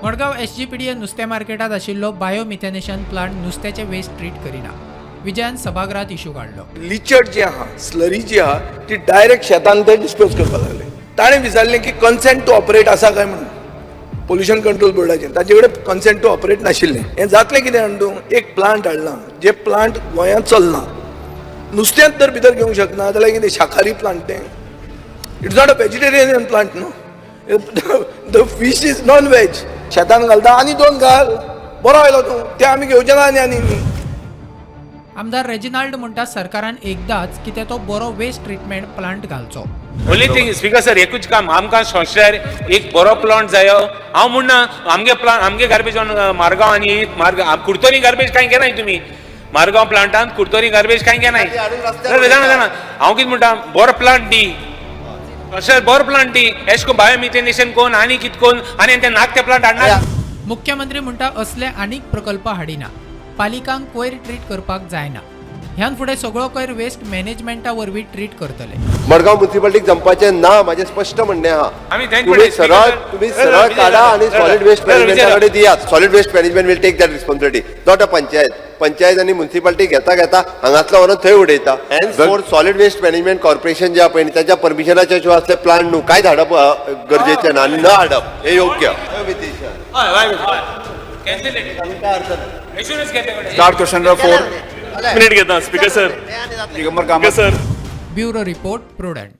Madgaon SGPDA नुस्तें मार्केटात आशिल्लो बायोमिथेनेशन प्लांट नुस्त्याचे वेस्ट ट्रीट करिना. विजयान सभागृहात इशू काढलो. लिचड जी आहा, स्लरी जी आहा, ती डायरेक्ट शेतान ते डिस्पोज करपाक लागले. ताणें विचारलें की कन्सेंट टू ऑपरेट आसा काय म्हणून पोल्युशन कंट्रोल बोर्डाचेर. ताचे कडेन कन्सेंट टू ऑपरेट नाशिल्लें. हें जातलें कितें म्हणून एक प्लांट हाडला, जे प्लांट गोंयांत चलना. नुस्त्यांत तर भितर घेवंक शकना जाल्यार कितें शाकाहारी प्लांट तें. It's not a vegetarian plant न्हू. The fish is non veg. शेतान घालता आनी दोन घाल, बरो आयलो तूं, ते आमी घेवचे ना आनी आमदार रेजिनाल्ड म्हणटा सरकारान एकदाच कितें तो बरो वेस्ट ट्रीटमेंट प्लांट घालचो. ओनली थिंग स्पीकर सर एकूच काम आमकां संस्थेर एक बरो प्लांट जायो. हांव म्हणना आमगे प्लांट आमगे गार्बेज मारगांव आनी कुडतोरी गार्बेज कांय घेनाय तुमी. मारगांव प्लांटान कुडतोरी गार्बेज कांय घेनाय. जाणा हांव कितें म्हणटा बरो प्लांट दी, बरो प्लांट दी. एश को बायोमिथेनेशन कोन आनी कितें कोन आनी ते नाक ते प्लांट हाडना. मुख्यमंत्री म्हणटा असले आनीक प्रकल्प हाडिना. पालिकांक कोयर ट्रीट करपाक जायना. ह्यान फुडें सगळो कोयर वेस्ट मॅनेजमेंटा वरवीं ट्रीट करतले. मडगांव म्युनिसिपालिटीक जमपाचें ना माझे स्पश्ट म्हणणें आहा. आमी थँक तुम्ही सरळ काढा आणि सॉलिड वेस्ट मॅनेजमेंटाकडे दियात. Solid waste management will take that responsibility, not a panchayat आणि म्युनिसिपालिटी घेता हांगातलो व्हरून थंय उडयता. And for solid waste management corporation जे आपण त्याच्या परमिशनाचे जो असले प्लांट न्हू कांय धाडप गरजेचें ना आणि न हाडप हे योग्य. स्टार्ट क्वेश्चन 4 मिनिट घेता speaker sir. Bureau report prudent.